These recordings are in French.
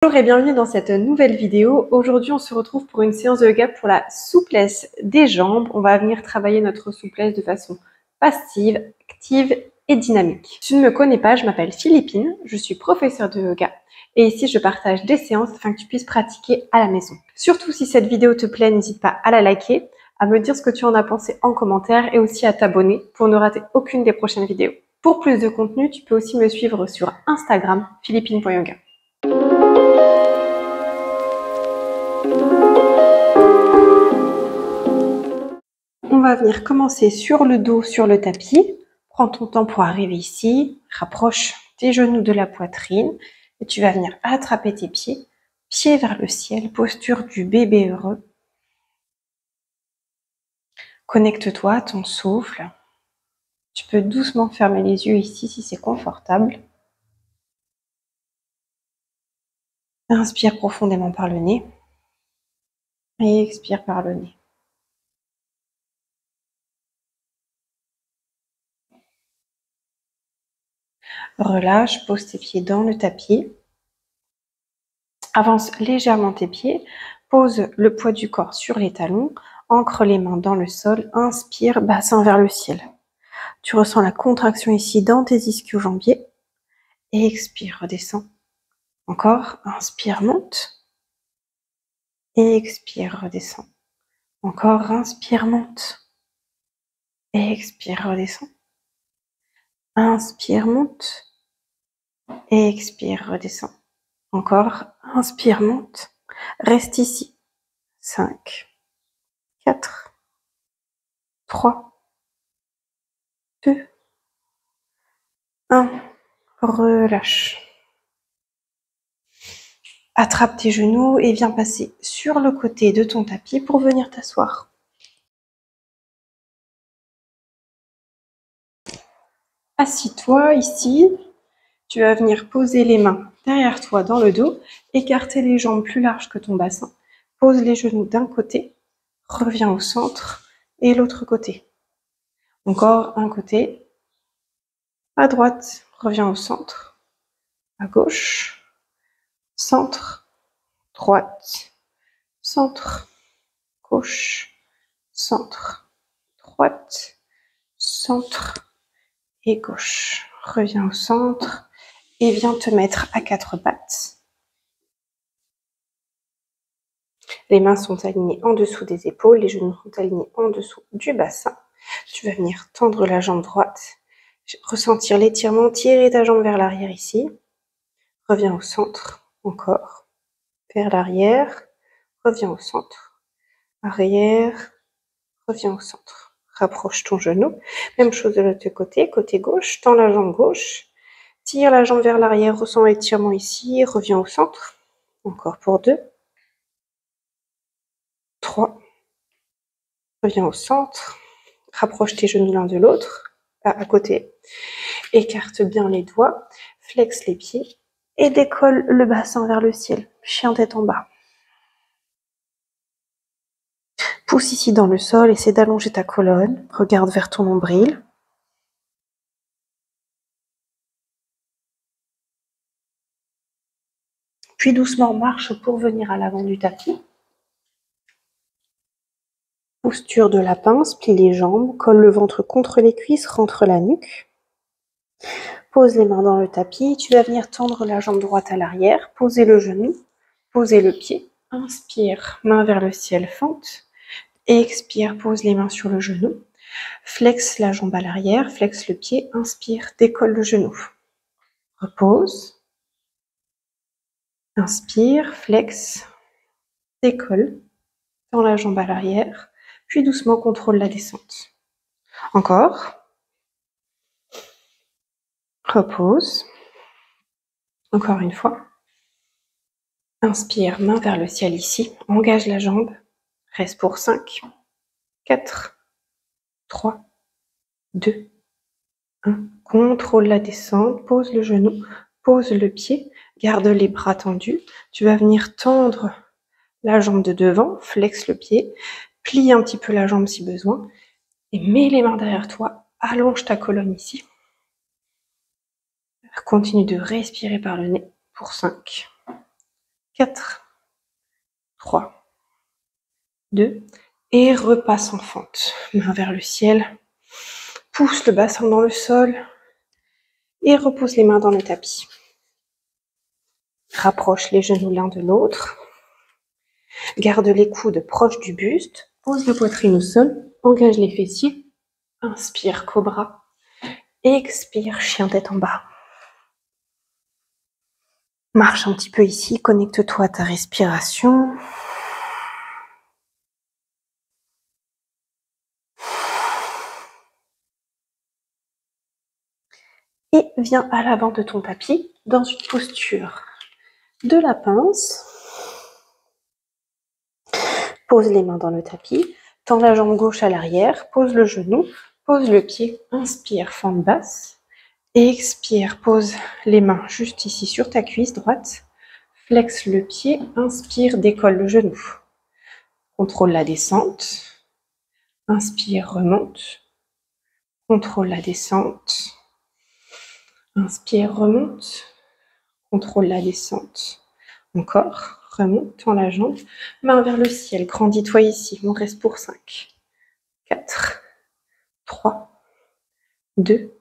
Bonjour et bienvenue dans cette nouvelle vidéo. Aujourd'hui, on se retrouve pour une séance de yoga pour la souplesse des jambes. On va venir travailler notre souplesse de façon passive, active et dynamique. Si tu ne me connais pas, je m'appelle Philippine, je suis professeure de yoga et ici, je partage des séances afin que tu puisses pratiquer à la maison. Surtout, si cette vidéo te plaît, n'hésite pas à la liker, à me dire ce que tu en as pensé en commentaire et aussi à t'abonner pour ne rater aucune des prochaines vidéos. Pour plus de contenu, tu peux aussi me suivre sur Instagram, philippine.yoga. On va venir commencer sur le dos, sur le tapis. Prends ton temps pour arriver ici. Rapproche tes genoux de la poitrine. Et tu vas venir attraper tes pieds. Pieds vers le ciel. Posture du bébé heureux. Connecte-toi à ton souffle. Tu peux doucement fermer les yeux ici si c'est confortable. Inspire profondément par le nez. Et expire par le nez. Relâche, pose tes pieds dans le tapis. Avance légèrement tes pieds. Pose le poids du corps sur les talons. Ancre les mains dans le sol. Inspire, bassin vers le ciel. Tu ressens la contraction ici dans tes ischio-jambiers. Et expire, redescends. Encore, inspire, monte. Et expire, redescends. Encore, inspire, monte. Et expire, redescends. Inspire, monte. Et expire, redescends. Encore, inspire, monte. Reste ici. 5, 4, 3, 2, 1. Relâche. Attrape tes genoux et viens passer sur le côté de ton tapis pour venir t'asseoir. Assis-toi ici. Tu vas venir poser les mains derrière toi dans le dos, écarter les jambes plus larges que ton bassin. Pose les genoux d'un côté, reviens au centre et l'autre côté. Encore un côté, à droite, reviens au centre, à gauche, centre, droite, centre, gauche, centre, droite, centre et gauche. Reviens au centre et viens te mettre à quatre pattes. Les mains sont alignées en dessous des épaules, les genoux sont alignés en dessous du bassin. Tu vas venir tendre la jambe droite, ressentir l'étirement, tirer ta jambe vers l'arrière ici. Reviens au centre, encore, vers l'arrière, reviens au centre, arrière, reviens au centre. Rapproche ton genou, même chose de l'autre côté, côté gauche, tends la jambe gauche, tire la jambe vers l'arrière, ressens l'étirement ici, reviens au centre, encore pour 2, 3, reviens au centre, rapproche tes genoux l'un de l'autre, à côté, écarte bien les doigts, flexe les pieds et décolle le bassin vers le ciel, chien tête en bas. Pousse ici dans le sol, essaie d'allonger ta colonne, regarde vers ton nombril. Puis doucement marche pour venir à l'avant du tapis. Posture de lapin, plie les jambes, colle le ventre contre les cuisses, rentre la nuque. Pose les mains dans le tapis, tu vas venir tendre la jambe droite à l'arrière, poser le genou, poser le pied. Inspire, main vers le ciel, fente. Expire, pose les mains sur le genou. Flexe la jambe à l'arrière, flexe le pied, inspire, décolle le genou. Repose. Inspire, flexe, décolle, tends la jambe à l'arrière, puis doucement contrôle la descente. Encore. Repose. Encore une fois. Inspire, main vers le ciel ici, engage la jambe, reste pour 5, 4, 3, 2, 1. Contrôle la descente, pose le genou, pose le pied, garde les bras tendus. Tu vas venir tendre la jambe de devant, flexe le pied, plie un petit peu la jambe si besoin et mets les mains derrière toi, allonge ta colonne ici. Continue de respirer par le nez pour 5, 4, 3, 2, et repasse en fente. Main vers le ciel. Pousse le bassin dans le sol et repose les mains dans le tapis. Rapproche les genoux l'un de l'autre. Garde les coudes proches du buste. Pose la poitrine au sol. Engage les fessiers. Inspire, cobra. Expire, chien tête en bas. Marche un petit peu ici. Connecte-toi à ta respiration. Et viens à l'avant de ton tapis dans une posture de la pince. Pose les mains dans le tapis. Tends la jambe gauche à l'arrière. Pose le genou. Pose le pied. Inspire, fente basse. Expire, pose les mains juste ici sur ta cuisse droite. Flexe le pied. Inspire, décolle le genou. Contrôle la descente. Inspire, remonte. Contrôle la descente. Inspire, remonte. Contrôle la descente. Encore. Remonte, tends la jambe. Main vers le ciel. Grandis-toi ici. On reste pour 5, 4, 3, 2.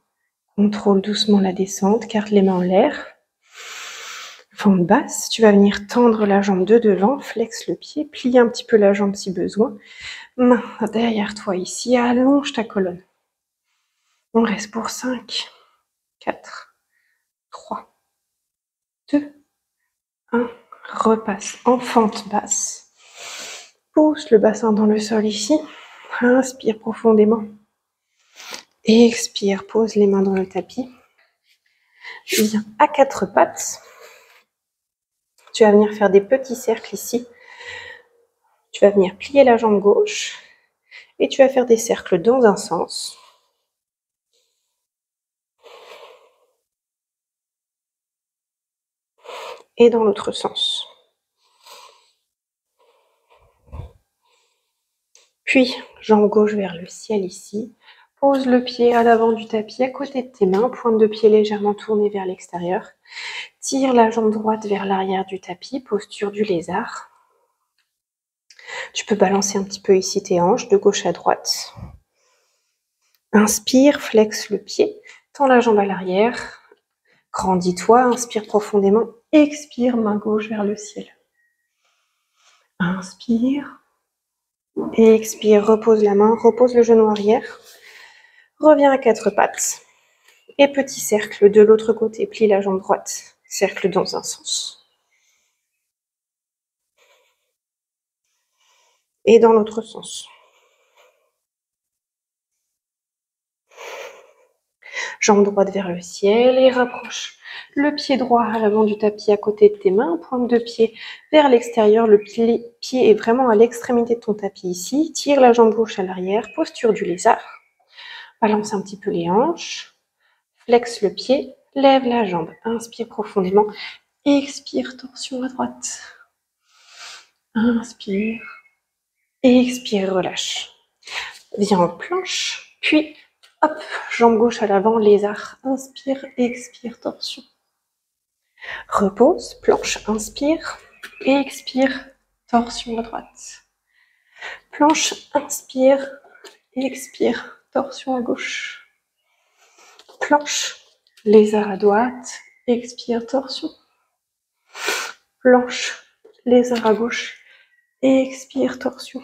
Contrôle doucement la descente. Garde les mains en l'air. Fente basse. Tu vas venir tendre la jambe de devant. Flexe le pied. Plie un petit peu la jambe si besoin. Main derrière toi ici. Allonge ta colonne. On reste pour 5, 4, 3, 2, 1. Repasse en fente basse. Pousse le bassin dans le sol ici. Inspire profondément. Expire, pose les mains dans le tapis. Viens à 4 pattes. Tu vas venir faire des petits cercles ici. Tu vas venir plier la jambe gauche. Et tu vas faire des cercles dans un sens. Et dans l'autre sens. Puis, jambe gauche vers le ciel ici. Pose le pied à l'avant du tapis, à côté de tes mains. Pointe de pied légèrement tournée vers l'extérieur. Tire la jambe droite vers l'arrière du tapis. Posture du lézard. Tu peux balancer un petit peu ici tes hanches, de gauche à droite. Inspire, flexe le pied. Tends la jambe à l'arrière. Grandis-toi, inspire profondément. Expire, main gauche vers le ciel. Inspire. Expire, repose la main, repose le genou arrière. Reviens à 4 pattes. Et petit cercle de l'autre côté, plie la jambe droite. Cercle dans un sens. Et dans l'autre sens. Jambe droite vers le ciel et rapproche le pied droit à l'avant du tapis à côté de tes mains. Pointe de pied vers l'extérieur. Le pied est vraiment à l'extrémité de ton tapis ici. Tire la jambe gauche à l'arrière. Posture du lézard. Balance un petit peu les hanches. Flexe le pied. Lève la jambe. Inspire profondément. Expire, torsion à droite. Inspire. Expire, relâche. Viens en planche. Puis, hop, jambe gauche à l'avant, lézard. Inspire, expire, torsion. Repose, planche, inspire. Expire, torsion à droite. Planche, inspire. Expire, torsion à gauche. Planche, lézard à droite. Expire, torsion. Planche, lézard à gauche. Expire, torsion.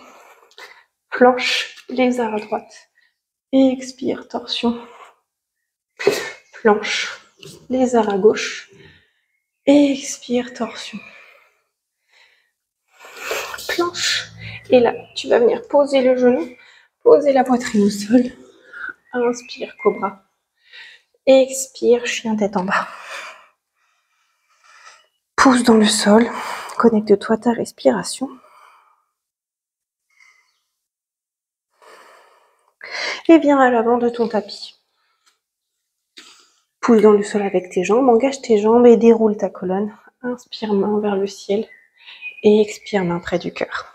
Planche, lézard à droite. Expire, torsion. Planche, lézard à gauche. Expire, torsion. Planche. Et là, tu vas venir poser le genou, poser la poitrine au sol. Inspire, cobra. Expire, chien tête en bas. Pousse dans le sol. Connecte-toi à ta respiration. Et viens à l'avant de ton tapis. Pousse dans le sol avec tes jambes, engage tes jambes et déroule ta colonne. Inspire, main vers le ciel. Et expire, main près du cœur.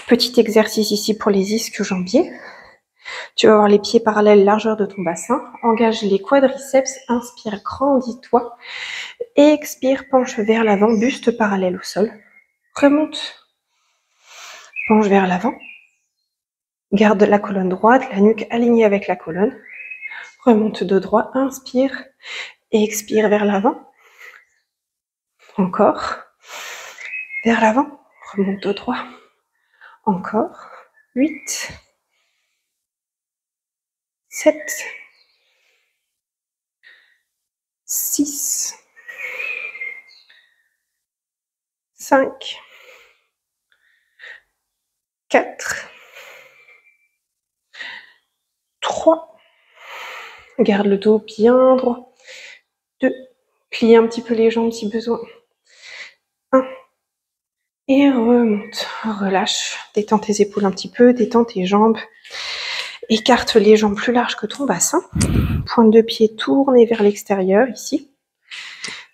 Petit exercice ici pour les ischio-jambiers. Tu vas avoir les pieds parallèles, largeur de ton bassin. Engage les quadriceps. Inspire, grandis-toi. Expire, penche vers l'avant, buste parallèle au sol. Remonte. Penche vers l'avant. Garde la colonne droite, la nuque alignée avec la colonne. Remonte dos droit. Inspire. Expire vers l'avant. Encore. Vers l'avant. Remonte dos droit. Encore. 8. 7. 6. 5. 4. 3. Garde le dos bien droit. 2. Plie un petit peu les jambes si besoin. 1. Et remonte. Relâche. Détends tes épaules un petit peu. Détends tes jambes. Écarte les jambes plus larges que ton bassin. Pointe de pied tournée vers l'extérieur ici.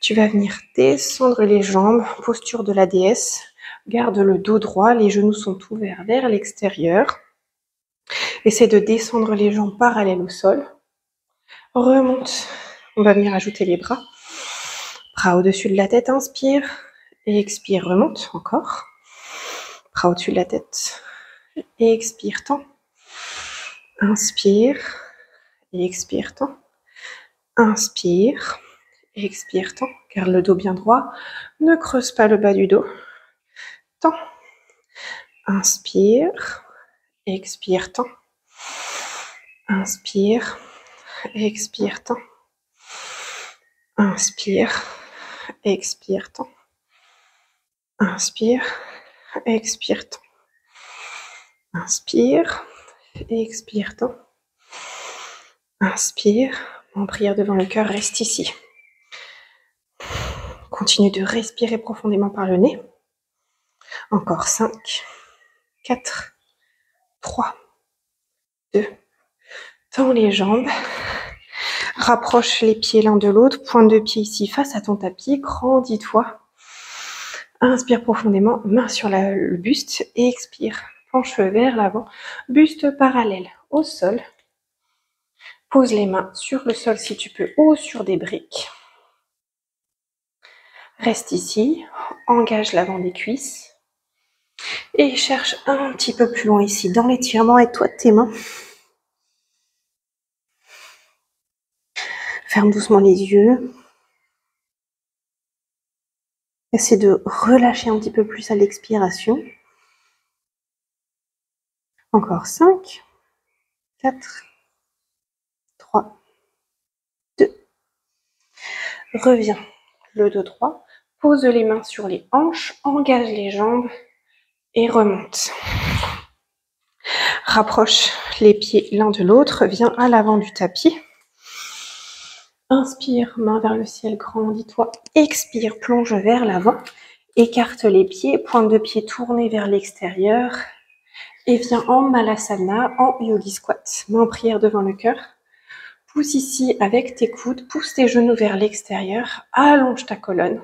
Tu vas venir descendre les jambes. Posture de la déesse. Garde le dos droit. Les genoux sont ouverts vers l'extérieur. Essaie de descendre les jambes parallèles au sol. Remonte. On va venir ajouter les bras. Bras au-dessus de la tête, inspire. Et expire, remonte. Encore. Bras au-dessus de la tête. Et expire, tends. Inspire. Et expire, tends. Inspire. Et expire, tends. Garde le dos bien droit. Ne creuse pas le bas du dos. Tends. Inspire. Expire, tends. Inspire. Expire, tends. Inspire. Expire, tends. Inspire. Expire, tends. Inspire. Expire, tends. Inspire. En prière devant le cœur, reste ici. Continue de respirer profondément par le nez. Encore 5, 4, 3, 2. Tends les jambes. Rapproche les pieds l'un de l'autre. Pointe de pied ici face à ton tapis. Grandis-toi. Inspire profondément. Main sur le buste. Et expire. Penche vers l'avant. Buste parallèle au sol. Pose les mains sur le sol si tu peux ou sur des briques. Reste ici. Engage l'avant des cuisses. Et cherche un petit peu plus loin ici dans l'étirement. Aide-toi de tes mains. Ferme doucement les yeux. Essaie de relâcher un petit peu plus à l'expiration. Encore 5, 4, 3, 2. Reviens, le dos droit. Pose les mains sur les hanches, engage les jambes et remonte. Rapproche les pieds l'un de l'autre, viens à l'avant du tapis. Inspire, main vers le ciel, grandis-toi. Expire, plonge vers l'avant. Écarte les pieds, pointe de pied tournée vers l'extérieur. Et viens en Malasana, en Yogi Squat. Main en prière devant le cœur. Pousse ici avec tes coudes, pousse tes genoux vers l'extérieur. Allonge ta colonne.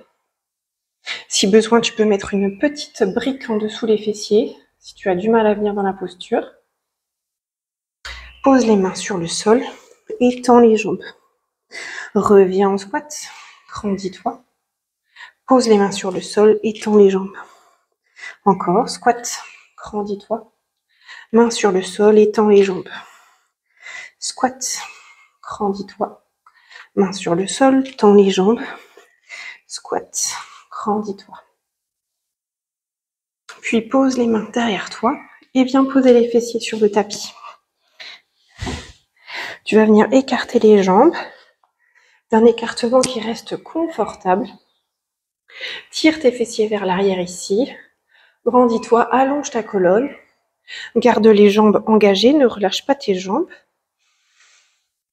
Si besoin, tu peux mettre une petite brique en dessous les fessiers, si tu as du mal à venir dans la posture. Pose les mains sur le sol et tends les jambes. Reviens en squat, grandis-toi. Pose les mains sur le sol et tends les jambes. Encore, squat, grandis-toi. Mains sur le sol et tends les jambes. Squat, grandis-toi. Mains sur le sol, tends les jambes. Squat, grandis-toi. Puis pose les mains derrière toi et viens poser les fessiers sur le tapis. Tu vas venir écarter les jambes d'un écartement qui reste confortable. Tire tes fessiers vers l'arrière ici. Grandis-toi, allonge ta colonne. Garde les jambes engagées, ne relâche pas tes jambes.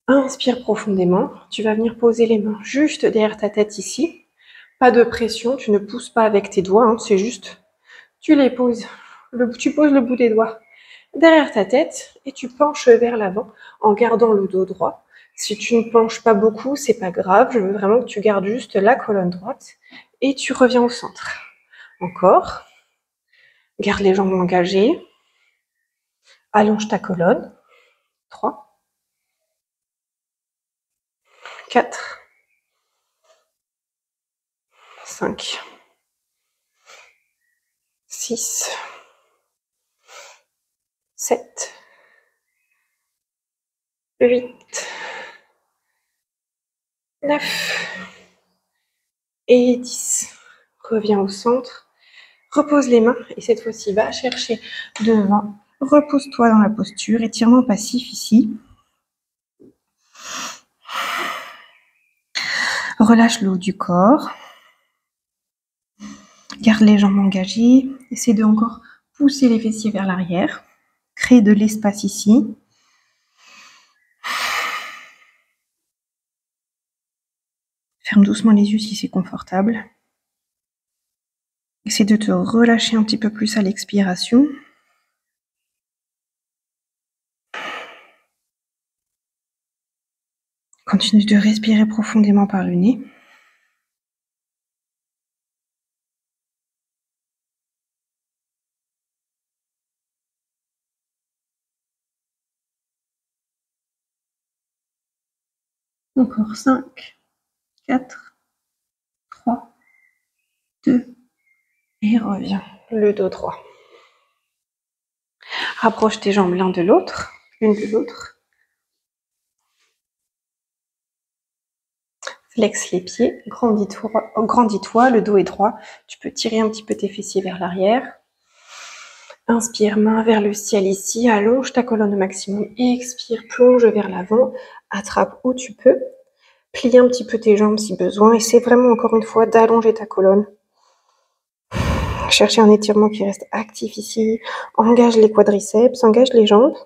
Inspire profondément. Tu vas venir poser les mains juste derrière ta tête ici. Pas de pression, tu ne pousses pas avec tes doigts, hein, c'est juste, tu les poses. Tu poses le bout des doigts derrière ta tête et tu penches vers l'avant en gardant le dos droit. Si tu ne penches pas beaucoup, c'est pas grave. Je veux vraiment que tu gardes juste la colonne droite et tu reviens au centre. Encore. Garde les jambes engagées. Allonge ta colonne. 3, 4, 5, 6, 7, 8, 9 et 10. Reviens au centre. Repose les mains et cette fois-ci, va chercher devant. Repose-toi dans la posture, étirement passif ici. Relâche le haut du corps. Garde les jambes engagées. Essaie de encore pousser les fessiers vers l'arrière. Crée de l'espace ici. Ferme doucement les yeux si c'est confortable. Essaie de te relâcher un petit peu plus à l'expiration. Continue de respirer profondément par le nez. Encore 5, 4, 3, 2, et reviens. Le dos droit. Rapproche tes jambes l'une de l'autre. Flexe les pieds, grandis-toi, le dos est droit. Tu peux tirer un petit peu tes fessiers vers l'arrière. Inspire, main vers le ciel ici, allonge ta colonne au maximum. Expire, plonge vers l'avant, attrape où tu peux. Plie un petit peu tes jambes si besoin. Essaie vraiment encore une fois d'allonger ta colonne. Cherchez un étirement qui reste actif ici. Engage les quadriceps, engage les jambes.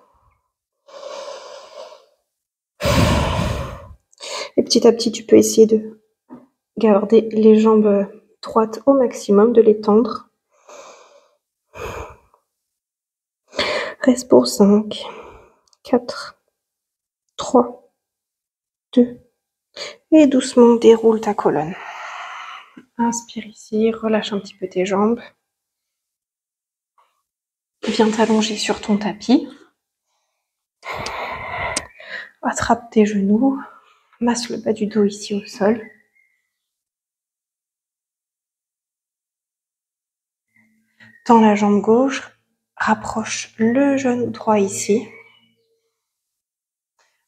Et petit à petit, tu peux essayer de garder les jambes droites au maximum, de les tendre. Reste pour 5, 4, 3, 2, et doucement déroule ta colonne. Inspire ici, relâche un petit peu tes jambes. Viens t'allonger sur ton tapis. Attrape tes genoux, masse le bas du dos ici au sol. Tends la jambe gauche, rapproche le genou droit ici.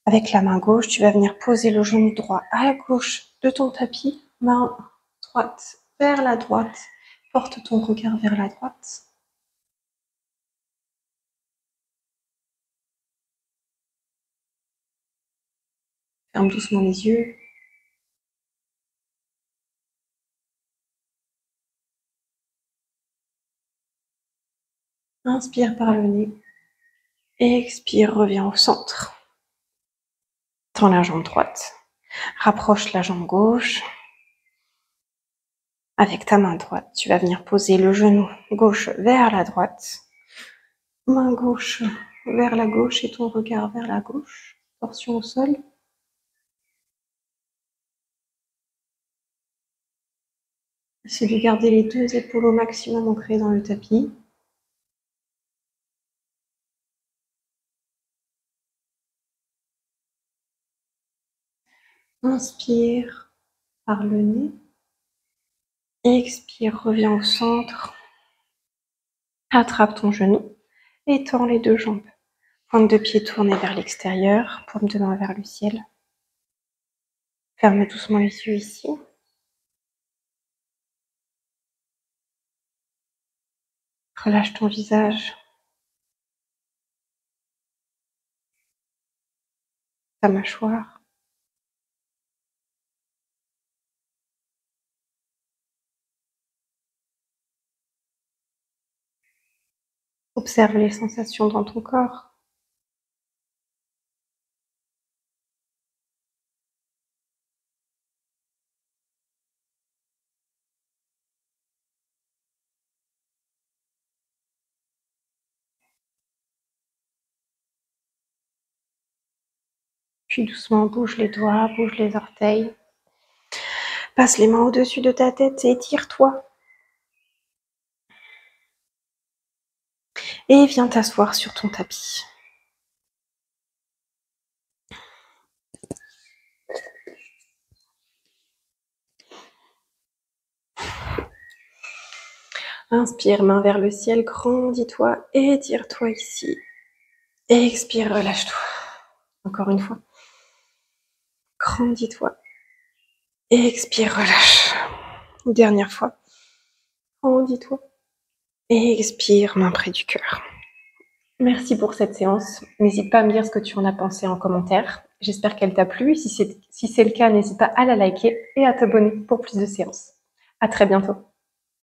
Avec la main gauche, tu vas venir poser le genou droit à la gauche de ton tapis. Main droite vers la droite. Porte ton regard vers la droite. Ferme doucement les yeux. Inspire par le nez. Expire, reviens au centre. Tends la jambe droite. Rapproche la jambe gauche. Avec ta main droite, tu vas venir poser le genou gauche vers la droite. Main gauche vers la gauche et ton regard vers la gauche. Torsion au sol. Essaie de garder les deux épaules au maximum ancrées dans le tapis. Inspire par le nez. Expire, reviens au centre. Attrape ton genou et tends les deux jambes. Pointe de pied tournée vers l'extérieur, paume de main vers le ciel. Ferme doucement les yeux ici. Relâche ton visage. Ta mâchoire. Observe les sensations dans ton corps. Puis doucement, bouge les doigts, bouge les orteils. Passe les mains au-dessus de ta tête et étire-toi. Et viens t'asseoir sur ton tapis. Inspire, main vers le ciel, grandis-toi, étire-toi ici. Expire, relâche-toi. Encore une fois. Grandis-toi. Expire, relâche. Dernière fois. Grandis-toi. Expire, main près du cœur. Merci pour cette séance. N'hésite pas à me dire ce que tu en as pensé en commentaire. J'espère qu'elle t'a plu. Si c'est le cas, n'hésite pas à la liker et à t'abonner pour plus de séances. À très bientôt.